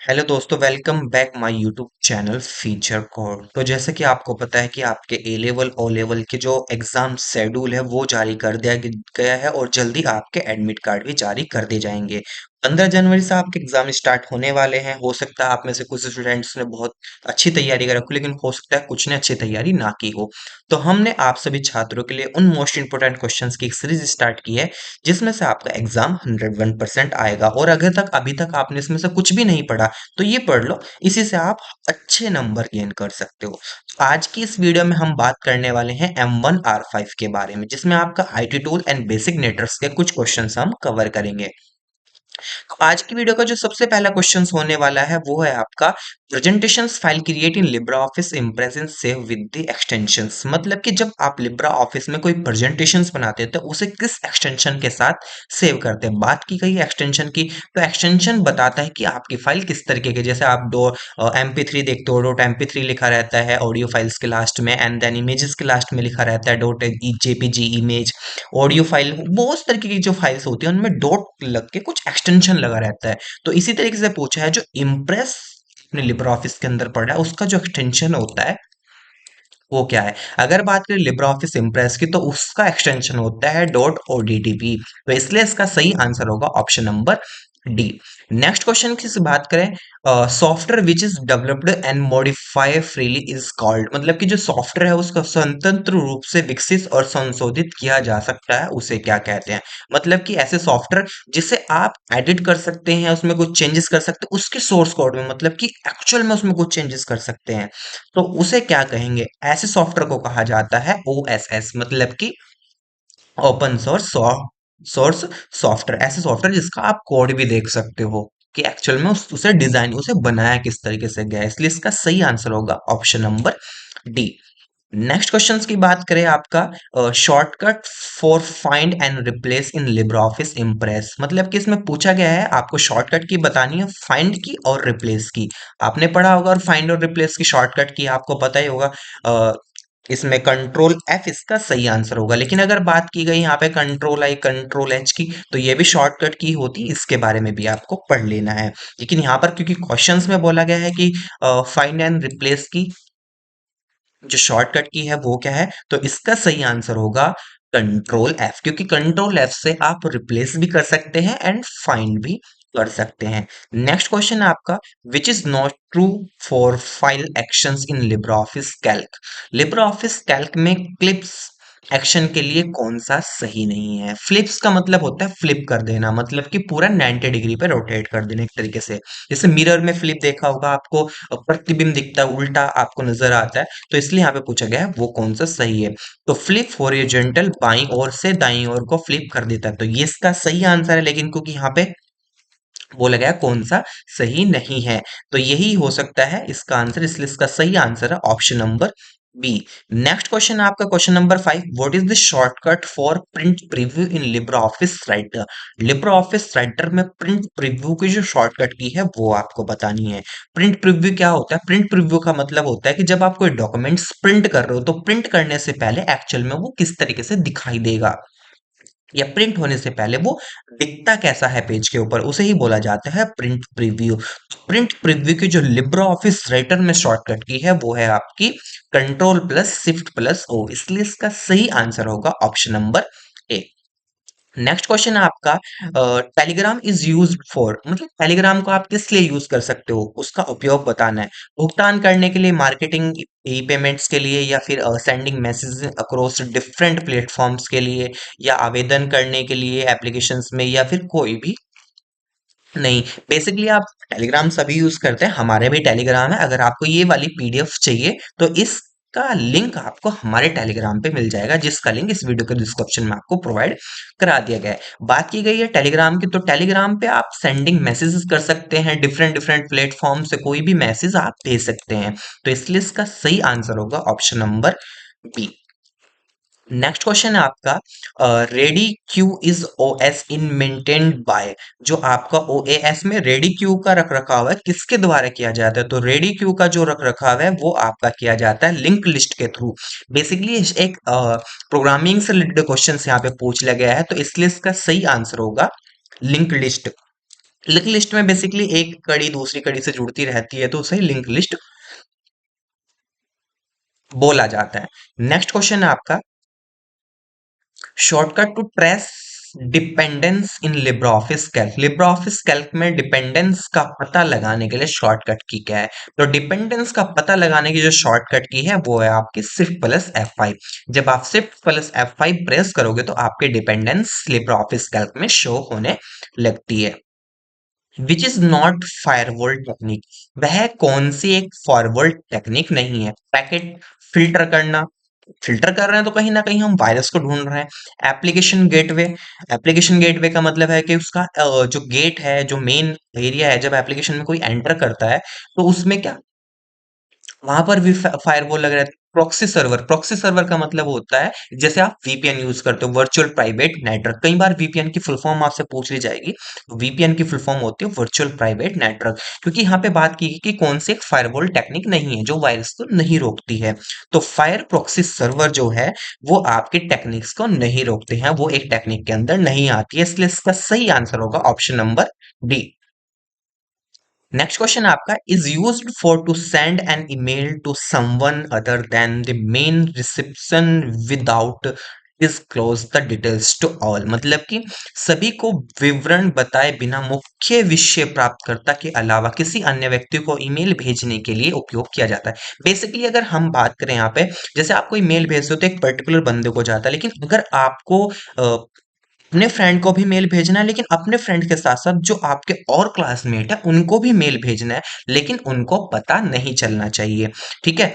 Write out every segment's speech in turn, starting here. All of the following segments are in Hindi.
हेलो दोस्तों, welcome back my YouTube channel feature code. तो जैसे कि आपको पता है कि आपके ए लेवल ओ लेवल के जो एग्जाम शेड्यूल है वो जारी कर दिया गया है और जल्दी आपके एडमिट कार्ड भी जारी कर दिए जाएंगे। 15 जनवरी से आपके एग्जाम स्टार्ट होने वाले हैं। हो सकता है आप में से कुछ स्टूडेंट्स ने बहुत अच्छी तैयारी कर रखी हो, लेकिन हो सकता है कुछ ने अच्छी तैयारी ना की हो। तो हमने आप सभी छात्रों के लिए उन मोस्ट इंपोर्टेंट क्वेश्चंस की एक सीरीज स्टार्ट की है जिसमें से आपका एग्जाम 101% आएगा। और अगर तक अभी तक आपने इसमें से कुछ भी नहीं पढ़ा तो ये पढ़ लो, इसी से आप अच्छे नंबर गेन कर सकते हो। आज की इस वीडियो में हम बात करने वाले हैं M1R5 के बारे में, जिसमें आपका IT tool and basic networks के कुछ क्वेश्चंस हम कवर करेंगे। तो आज की वीडियो का जो सबसे पहला क्वेश्चन होने वाला है वो है आपका presentations file create in Libra office impress and save with the extensions. मतलब कि जब आप लिब्रा ऑफिस में कोई प्रेजेंटेशंस बनाते हैं तो उसे किस एक्सटेंशन के साथ सेव करते हैं। बात की गई एक्सटेंशन की, तो एक्सटेंशन बताता है कि आपकी फाइल किस तरीके की। जैसे आप दो MP3 देखते हो, डॉट MP3 लिखा रहता है ऑडियो फाइल्स के लास्ट में, एंड देन इमेजेस के लास्ट में लिखा रहता है dot JPG image. Audio file बहुत तरीके की जो फाइल्स होती है उनमें डॉट लग के कुछ एक्सटेंशन लगा रहता है। तो इसी तरीके से पूछा है जो इम्प्रेस अपने लिब्रा ऑफिस के अंदर पड़ा है उसका जो एक्सटेंशन होता है वो क्या है। अगर बात करें लिब्रा ऑफिस इम्प्रेस की तो उसका एक्सटेंशन होता है डॉट ODTP। तो इसलिए इसका सही आंसर होगा option number D. Next question की से बात करें, software which is developed and modify freely is called. मतलब कि जो सॉफ्टवेयर है उसका स्वतंत्र रूप से विकसित और संशोधित किया जा सकता है उसे क्या कहते हैं। मतलब कि ऐसे सॉफ्टवेयर जिसे आप एडिट कर सकते हैं, उसमें कुछ चेंजेस कर सकते हैं उसके सोर्स कोड में, मतलब कि एक्चुअल में उसमें कुछ चेंजेस कर सकते हैं, तो उसे क्या कहेंगे। ऐसे सॉफ्टवेयर को कहा जाता है OSS, मतलब कि ओपन सोर्स सॉफ्टवेयर। ऐसे सॉफ्टवेयर जिसका आप कोड भी देख सकते हो कि एक्चुअल में उसे डिजाइन उसे बनाया किस तरीके से गया है। इसलिए इसका सही आंसर होगा option number D. Next questions की बात करें, आपका shortcut for find and replace in Libra office impress. मतलब कि इसमें पूछा गया है आपको शॉर्टकट की बतानी है, फाइंड की और रिप्लेस की। आपने पढ़ा होगा और फाइंड और रिप्लेस की शॉर्टकट की आपको पता ही होगा। इसमें कंट्रोल F इसका सही आंसर होगा। लेकिन अगर बात की गई यहाँ पे कंट्रोल I कंट्रोल H की, तो ये भी शॉर्टकट की होती, इसके बारे में भी आपको पढ़ लेना है। लेकिन यहाँ पर क्योंकि क्वेश्चंस में बोला गया है कि फाइंड एंड रिप्लेस की जो शॉर्टकट की है वो क्या है, तो इसका सही आंसर होगा कंट्रोल F, क्योंकि कंट्रोल F से आप रिप्लेस भी कर सकते हैं एंड फाइंड भी कर सकते हैं। नेक्स्ट क्वेश्चन है आपका, which is not true for file actions in LibreOffice Calc. LibreOffice Calc में क्लिप्स एक्शन के लिए कौन सा सही नहीं है। फ्लिप्स का मतलब होता है फ्लिप कर देना, मतलब कि पूरा 90 डिग्री पे रोटेट कर देना एक तरीके से। जैसे मिरर में फ्लिप देखा होगा आपको, प्रतिबिंब दिखता है, उल्टा आपको नजर आता है। तो इसलिए यहाँ पे पूछा गया है वो कौन सा सही है। तो फ्लिप हॉरिजॉन्टल बाईं ओर से दाईं ओर को फ्लिप कर देता है, तो ये इसका सही आंसर है। लेकिन क्योंकि यहाँ पे बोला गया कौन सा सही नहीं है, तो यही हो सकता है इसका आंसर, इसलिए इसका सही आंसर है option number B. Next question है आपका question number 5, what is the shortcut for print preview in LibreOffice Writer. LibreOffice Writer में प्रिंट प्रीव्यू की जो शॉर्टकट की है वो आपको बतानी है। प्रिंट प्रीव्यू क्या होता है। प्रिंट प्रीव्यू का मतलब होता है कि जब आप कोई डॉक्यूमेंट्स प्रिंट कर रहे हो तो प्रिंट करने से पहले एक्चुअल में वो किस तरीके से दिखाई देगा, या प्रिंट होने से पहले वो दिखता कैसा है पेज के ऊपर, उसे ही बोला जाता है प्रिंट प्रीव्यू। प्रिंट प्रीव्यू की जो लिब्रा ऑफिस राइटर में शॉर्टकट की है वो है आपकी control plus shift plus O, इसलिए इसका सही आंसर होगा option number A. Next question है आपका, टेलीग्राम इज यूज फॉर, मतलब टेलीग्राम को आप किस लिए यूज कर सकते हो उसका उपयोग बताना है। भुगतान करने के लिए, मार्केटिंग, ई पेमेंट्स के लिए, या फिर sending message across different platforms के लिए, या आवेदन करने के लिए एप्लीकेशंस में, या फिर कोई भी नहीं। बेसिकली आप टेलीग्राम सभी यूज करते हैं, हमारे भी टेलीग्राम है। अगर आपको ये वाली PDF चाहिए तो इसका लिंक आपको हमारे टेलीग्राम पे मिल जाएगा, जिसका लिंक इस वीडियो के डिस्क्रिप्शन में आपको प्रोवाइड करा दिया गया है। बात की गई है टेलीग्राम की, तो टेलीग्राम पे आप सेंडिंग मैसेजेस कर सकते हैं, डिफरेंट डिफरेंट प्लेटफॉर्म से कोई भी मैसेज आप भेज सकते हैं। तो इसलिए इसका सही आंसर होगा option number B. Next question है आपका, ready queue is OS in maintained by. जो आपका OAS में रेडी क्यू का रख रखाव है किसके द्वारा किया जाता है, तो रेडी क्यू का जो रख रखाव है वो आपका किया जाता है लिंक लिस्ट के थ्रू। बेसिकली एक प्रोग्रामिंग से रिलेटेड क्वेश्चन यहाँ पे पूछ लिया गया है, तो इसलिए इसका सही आंसर होगा लिंक लिस्ट। लिंक लिस्ट में बेसिकली एक कड़ी दूसरी कड़ी से जुड़ती रहती है तो उसे लिंक लिस्ट बोला जाता है। नेक्स्ट क्वेश्चन है आपका, shortcut to trace dependence in LibreOffice Calc. LibreOffice Calc में डिपेंडेंस का पता लगाने के लिए शॉर्टकट की क्या है? तो डिपेंडेंस का पता लगाने की जो शॉर्टकट की है वो है आपकी शिफ्ट प्लस F5। जब आप शिफ्ट प्लस F5 प्रेस करोगे तो आपके डिपेंडेंस लिब्रा ऑफिस कैल्क में शो होने लगती है। Which is not firewall technique, वह कौन सी एक फॉरवर्ड टेक्निक नहीं है? पैकेट फिल्टर करना, फिल्टर कर रहे हैं तो कहीं ना कहीं हम वायरस को ढूंढ रहे हैं। एप्लीकेशन गेटवे, एप्लीकेशन गेटवे का मतलब है कि उसका जो गेट है, जो मेन एरिया है, जब एप्लीकेशन में कोई एंटर करता है तो उसमें क्या वहां पर भी फायरवॉल लग रहा है। प्रॉक्सी सर्वर, प्रॉक्सी सर्वर का मतलब होता है जैसे आप वीपीएन यूज करते हो, वर्चुअल प्राइवेट नेटवर्क। कई बार वीपीएन की फुल फॉर्म आपसे पूछ ली जाएगी, तो वीपीएन की फुल फॉर्म होती है वर्चुअल प्राइवेट नेटवर्क। क्योंकि यहाँ पे बात की गई कि कौन सी एक फायरवॉल टेक्निक नहीं है जो वायरस को नहीं रोकती है, तो फायर प्रॉक्सी सर्वर जो है वो आपके टेक्निक्स को नहीं रोकते हैं, वो एक टेक्निक के अंदर नहीं आती है, इसलिए इसका सही आंसर होगा option number D. Next question आपका, is used for to send an email to someone other than the main reception without disclose the details to all. मतलब कि सभी को विवरण बताए बिना मुख्य विषय प्राप्तकर्ता के अलावा किसी अन्य व्यक्ति को ईमेल भेजने के लिए उपयोग किया जाता है। बेसिकली अगर हम बात करें यहाँ पे, जैसे आपको ईमेल भेजते हो तो एक पर्टिकुलर बंदे को जाता है, लेकिन अगर आपको अपने फ्रेंड को भी मेल भेजना है, लेकिन अपने फ्रेंड के साथ साथ जो आपके और क्लासमेट है उनको भी मेल भेजना है, लेकिन उनको पता नहीं चलना चाहिए। ठीक है,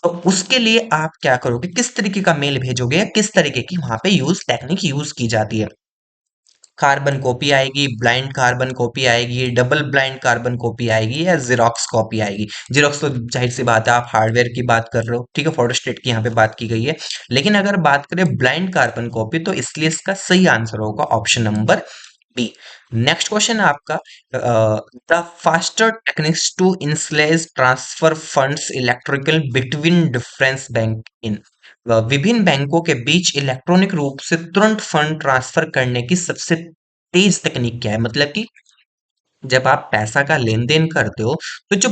तो उसके लिए आप क्या करोगे, किस तरीके का मेल भेजोगे या किस तरीके की वहां पे यूज टेक्निक यूज की जाती है? कार्बन कॉपी आएगी, ब्लाइंड कार्बन कॉपी आएगी, डबल ब्लाइंड कार्बन कॉपी आएगी, या जीरोक्स कॉपी आएगी? जीरोक्स तो जाहिर सी बात है आप हार्डवेयर की बात कर रहे हो, ठीक है, फोटोस्टेट की यहाँ पे बात की गई है। लेकिन अगर बात करें ब्लाइंड कार्बन कॉपी तो इसलिए इसका सही आंसर होगा option number B. Next question है आपका, द फास्टर टेक्निक्स टू इंस्लेज transfer funds electrical between difference bank in. विभिन्न बैंकों के बीच इलेक्ट्रॉनिक रूप से तुरंत फंड ट्रांसफर करने की सबसे तेज तकनीक क्या है? मतलब कि जब आप पैसा का लेन-देन करते हो, तो जो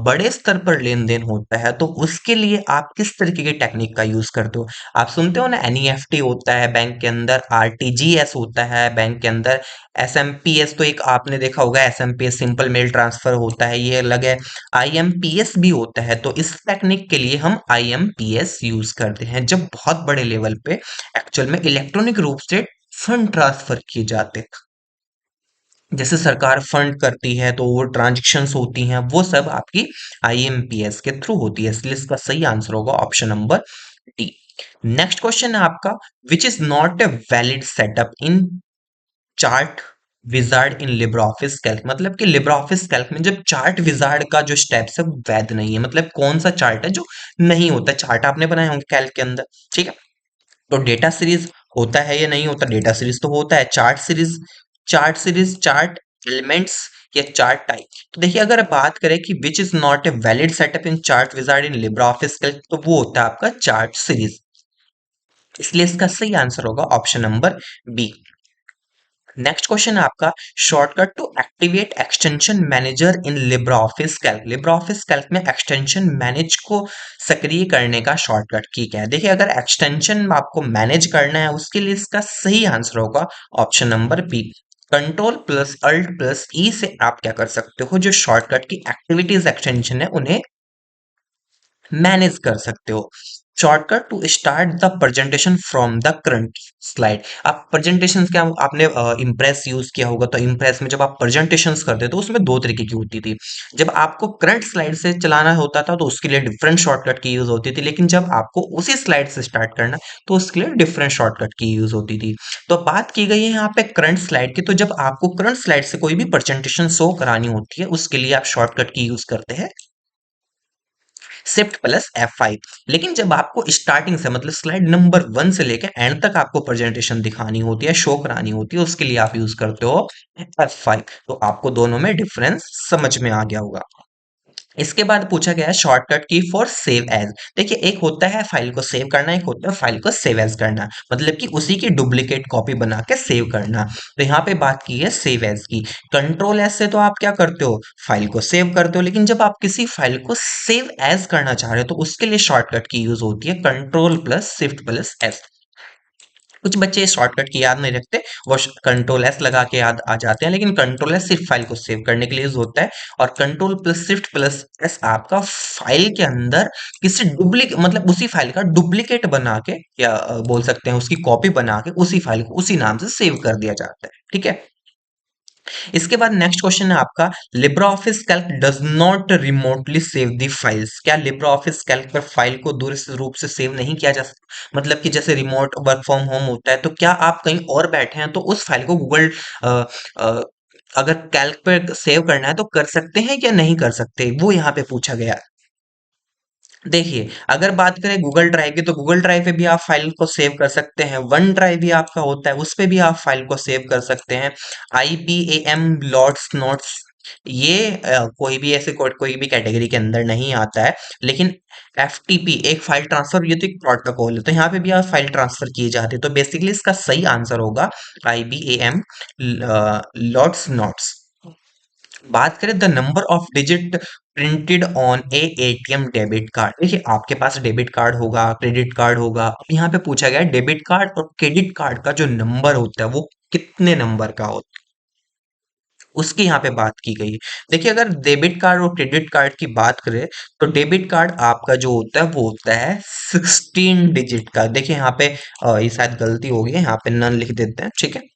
बड़े स्तर पर लेन-देन होता है, तो उसके लिए आप किस तरीके की टेक्निक का यूज़ करते हो? आप सुनते हो ना, एनईएफटी होता है बैंक के अंदर, आरटीजीएस होता है बैंक के अंदर, एसएमपीएस तो एक आपने देखा होगा, एसएमपीएस सिंपल मेल ट्रांसफर होता है, ये अलग है। आईएमपीएस भी होता है, तो इस टेक्निक के लिए हम आईएमपीएस यूज़ करते हैं, जब बहुत बड़े लेवल पे एक्चुअल में इलेक्ट्रॉनिक रूप से फंड ट्रांसफर किए जाते हैं। जैसे सरकार फंड करती है तो वो ट्रांजैक्शंस होती हैं, वो सब आपकी आईएमपीएस के थ्रू होती है, इसलिए इसका सही आंसर होगा option number D. Next question है आपका, which is not a valid setup in chart wizard in LibreOffice Calc. मतलब कि लिब्रा ऑफिस कैल्क में जब चार्ट विजार्ड का जो स्टेप्स है वो वैध नहीं है। मतलब कौन सा चार्ट है जो नहीं होता? चार्ट आपने बनाए होंगे कैल्क के अंदर, ठीक है, तो डेटा सीरीज होता है या नहीं होता? डेटा सीरीज तो होता है। Chart series, chart series, chart elements या चार्ट टाइप। तो देखिए अगर बात करें कि which is not a valid setup in chart wizard in LibreOffice Calc, तो वो होता है आपका चार्ट सीरीज, इसलिए इसका सही आंसर होगा option number B. Next question है आपका, shortcut to activate extension manager in LibreOffice Calc. LibreOffice Calc में एक्सटेंशन मैनेज को सक्रिय करने का शॉर्टकट की क्या है? देखिए अगर एक्सटेंशन आपको मैनेज करना है उसके लिए इसका सही आंसर होगा option number B. Control plus alt plus E से आप क्या कर सकते हो, जो शॉर्टकट की एक्टिविटीज एक्सटेंशन है उन्हें मैनेज कर सकते हो। Shortcut to start the presentation from the current slide. आप प्रेजेंटेशन क्या, आपने इम्प्रेस यूज किया होगा, तो इम्प्रेस में जब आप प्रेजेंटेशंस करते तो उसमें दो तरीके की होती थी। जब आपको करंट स्लाइड से चलाना होता था तो उसके लिए डिफरेंट शॉर्टकट की यूज होती थी, लेकिन जब आपको उसी स्लाइड से स्टार्ट करना तो उसके लिए डिफरेंट शॉर्टकट की यूज होती थी। तो बात की गई है यहाँ पे करंट स्लाइड की, तो जब आपको करंट स्लाइड से कोई भी प्रेजेंटेशन शो करानी होती है उसके लिए आप शॉर्टकट की यूज करते हैं शिफ्ट प्लस F5। लेकिन जब आपको स्टार्टिंग से मतलब स्लाइड नंबर 1 से लेकर एंड तक आपको प्रेजेंटेशन दिखानी होती है, शो करानी होती है, उसके लिए आप यूज करते हो F5। तो आपको दोनों में डिफरेंस समझ में आ गया होगा। इसके बाद पूछा गया है शॉर्टकट की फॉर सेव एज। देखिए एक होता है फाइल को सेव करना, एक होता है फाइल को सेव एज करना, मतलब कि उसी की डुप्लीकेट कॉपी बना के सेव करना। तो यहाँ पे बात की है सेव एज की। कंट्रोल एज से तो आप क्या करते हो, फाइल को सेव करते हो, लेकिन जब आप किसी फाइल को सेव एज करना चाह रहे हो तो उसके लिए शॉर्टकट की यूज होती है control plus shift plus S. कुछ बच्चे शॉर्टकट की याद नहीं रखते, वो कंट्रोल एस लगा के याद आ जाते हैं, लेकिन कंट्रोल एस सिर्फ फाइल को सेव करने के लिए यूज होता है। और control plus shift plus S आपका फाइल के अंदर किसी डुप्लीकेट, मतलब उसी फाइल का डुप्लीकेट बना के, या बोल सकते हैं उसकी कॉपी बना के उसी फाइल को उसी नाम से सेव कर दिया जाता है। ठीक है। इसके बाद नेक्स्ट क्वेश्चन है आपका, Libra office Calc does not remotely save the files. क्या लिब्रा ऑफिस कैल्क पर फाइल को दूर रूप से सेव नहीं किया जा सकता, मतलब कि जैसे रिमोट वर्क फ्रॉम होम होता है तो क्या आप कहीं और बैठे हैं तो उस फाइल को गूगल अगर कैल्क पर सेव करना है तो कर सकते हैं या नहीं कर सकते, वो यहाँ पे पूछा गया। देखिए अगर बात करें गूगल ड्राइव की तो गूगल ड्राइव पे भी आप फाइल को सेव कर सकते हैं, वन ड्राइव भी आपका होता है उस पे भी आप फाइल को सेव कर सकते हैं। IPAM लॉट्स नोट्स, ये कोई भी ऐसे कोई भी कैटेगरी के अंदर नहीं आता है, लेकिन FTP एक फाइल ट्रांसफर ये तो एक प्रोटोकॉल है, तो यहाँ पे भी आप फाइल ट्रांसफर किए जाते हैं, तो बेसिकली इसका सही आंसर होगा IBAM लॉट्स नोट्स। बात करें the number of digit printed on A ATM debit card. देखिए आपके पास डेबिट कार्ड होगा, क्रेडिट कार्ड होगा, अब यहाँ पे पूछा गया है डेबिट कार्ड और क्रेडिट कार्ड का जो नंबर होता है वो कितने नंबर का होता है, उसकी यहाँ पे बात की गई है। देखिए अगर डेबिट कार्ड और क्रेडिट कार्ड की बात करें तो डेबिट कार्ड आपका जो होता है वो होता है 16 डिजिट का। देखिए यहाँ पे ये शायद गलती हो गई है, यहाँ पे नन लिख देते हैं, ठीक है।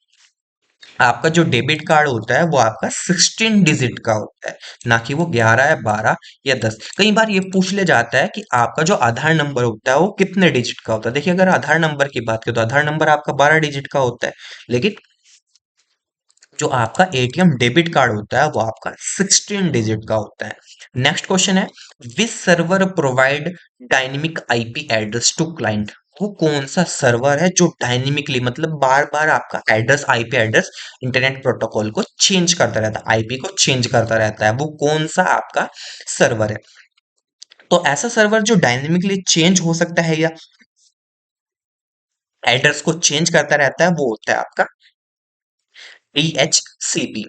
आपका जो डेबिट कार्ड होता है वो आपका 16 डिजिट का होता है, ना कि वो 11 या 12 या 10। कई बार ये पूछ ले जाता है कि आपका जो आधार नंबर होता है वो कितने डिजिट का होता है। देखिए अगर आधार नंबर की बात करें तो आधार नंबर आपका 12 डिजिट का होता है, लेकिन जो आपका ATM डेबिट कार्ड होता है वो आपका 16 डिजिट का होता है। नेक्स्ट क्वेश्चन है, which server provide dynamic IP address to client. वो कौन सा सर्वर है जो डायनेमिकली, मतलब बार बार आपका address, IP address internet protocol को चेंज करता रहता है, IP को चेंज करता रहता है, वो कौन सा आपका सर्वर है। तो ऐसा सर्वर जो डायनेमिकली चेंज हो सकता है या एड्रेस को चेंज करता रहता है वो होता है आपका DHCP।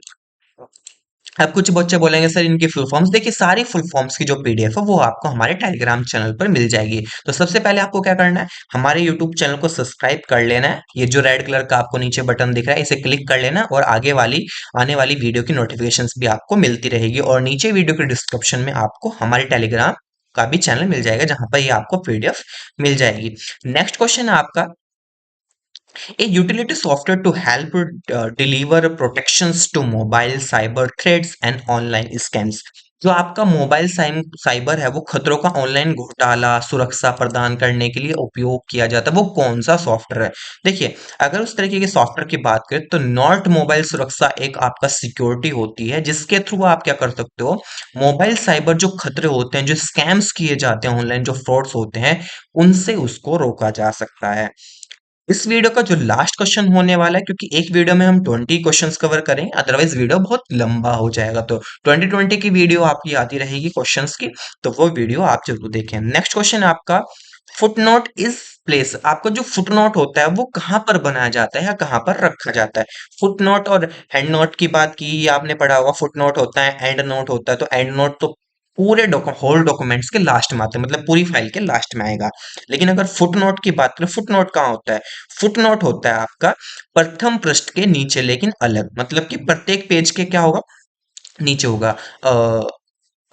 अब कुछ बच्चे बोलेंगे सर इनकी फुल फॉर्म्स, देखिए सारी फुल फॉर्म्स की जो PDF है वो आपको हमारे टेलीग्राम चैनल पर मिल जाएगी। तो सबसे पहले आपको क्या करना है, हमारे यूट्यूब चैनल को सब्सक्राइब कर लेना है, ये जो रेड कलर का आपको नीचे बटन दिख रहा है इसे क्लिक कर लेना, और आगे वाली आने वाली वीडियो की नोटिफिकेशंस भी आपको मिलती रहेगी, और नीचे वीडियो के डिस्क्रिप्शन में आपको हमारे टेलीग्राम का भी चैनल मिल जाएगा जहां पर ये आपको PDF मिल जाएगी। नेक्स्ट क्वेश्चन है आपका, a utility software to help deliver protections to mobile cyber threats and online scams। जो आपका मोबाइल साइबर है वो खतरों का ऑनलाइन घोटाला सुरक्षा प्रदान करने के लिए उपयोग किया जाता है, वो कौन सा सॉफ्टवेयर है। देखिए अगर उस तरीके के सॉफ्टवेयर की बात करें तो नॉट मोबाइल सुरक्षा एक आपका सिक्योरिटी होती है जिसके थ्रू आप क्या कर सकते हो, मोबाइल साइबर जो खतरे होते हैं, जो स्कैम्स किए जाते हैं ऑनलाइन, जो फ्रॉड्स होते हैं, उनसे उसको रोका जा सकता है। इस वीडियो का जो लास्ट क्वेश्चन होने वाला है, क्योंकि एक वीडियो में हम 20 क्वेश्चंस कवर करेंगे, अदरवाइज वीडियो बहुत लंबा हो जाएगा, तो 2020 की वीडियो आपकी आती रहेगी क्वेश्चंस की, तो वो वीडियो आप जरूर देखें। नेक्स्ट क्वेश्चन है आपका, फुटनोट इज प्लेस। आपका जो फुटनोट होता है वो कहाँ पर बनाया जाता है या कहाँ पर रखा जाता है। फुटनोट और हैंड नोट की बात की, ये आपने पढ़ा होगा, फुटनोट होता है, एंड नोट होता है, तो एंड नोट तो पूरे होल डॉक्यूमेंट्स के लास्ट में आते हैं, मतलब पूरी फाइल के लास्ट में आएगा। लेकिन अगर फुट नोट की बात करें, फुट नोट कहाँ होता है, फुट नोट होता है आपका प्रथम पृष्ठ के नीचे, लेकिन अलग, मतलब कि प्रत्येक पेज के क्या होगा, नीचे होगा।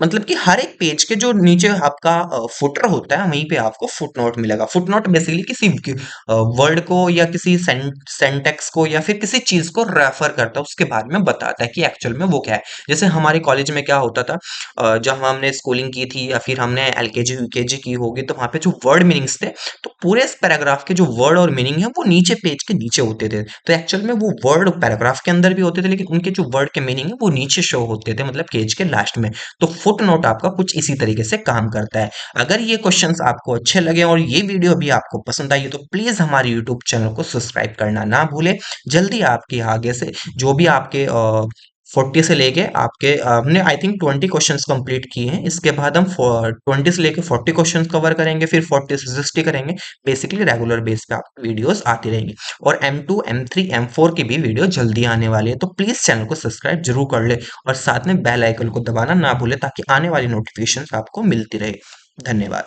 मतलब कि हर एक पेज के जो नीचे आपका फुटर होता है वहीं पे आपको फुटनोट मिलेगा। फुटनोट बेसिकली किसी वर्ड को या किसी सेंटेक्स को या फिर किसी चीज को रेफर करता है, उसके बारे में बताता है कि एक्चुअल में वो क्या है। जैसे हमारे कॉलेज में क्या होता था, जब हमने स्कूलिंग की थी या फिर हमने LKG UKG की होगी, तो वहां पे जो वर्ड मीनिंग्स थे, तो पूरे इस पैराग्राफ के जो वर्ड और मीनिंग है वो नीचे पेज के नीचे होते थे। तो एक्चुअल में वो वर्ड पैराग्राफ के अंदर भी होते थे, लेकिन उनके जो वर्ड के मीनिंग है वो नीचे शो होते थे, मतलब पेज के लास्ट में। तो फुट नोट आपका कुछ इसी तरीके से काम करता है। अगर ये क्वेश्चंस आपको अच्छे लगे और ये वीडियो भी आपको पसंद आई तो प्लीज हमारे यूट्यूब चैनल को सब्सक्राइब करना ना भूले। जल्दी आपके आगे से जो भी आपके 40 से लेके आपके हमने आई थिंक 20 क्वेश्चंस कंप्लीट किए हैं। इसके बाद हम 20 से लेके 40 क्वेश्चंस कवर करेंगे, फिर 40 से 60 करेंगे। बेसिकली रेगुलर बेस पे आपकी वीडियोस आती रहेंगी। और M2 M3 M4 की भी वीडियो जल्दी आने वाली है, तो प्लीज चैनल को सब्सक्राइब जरूर कर ले और साथ में बेल आइकन को दबाना ना भूले ताकि आने वाली नोटिफिकेशन आपको मिलती रहे। धन्यवाद।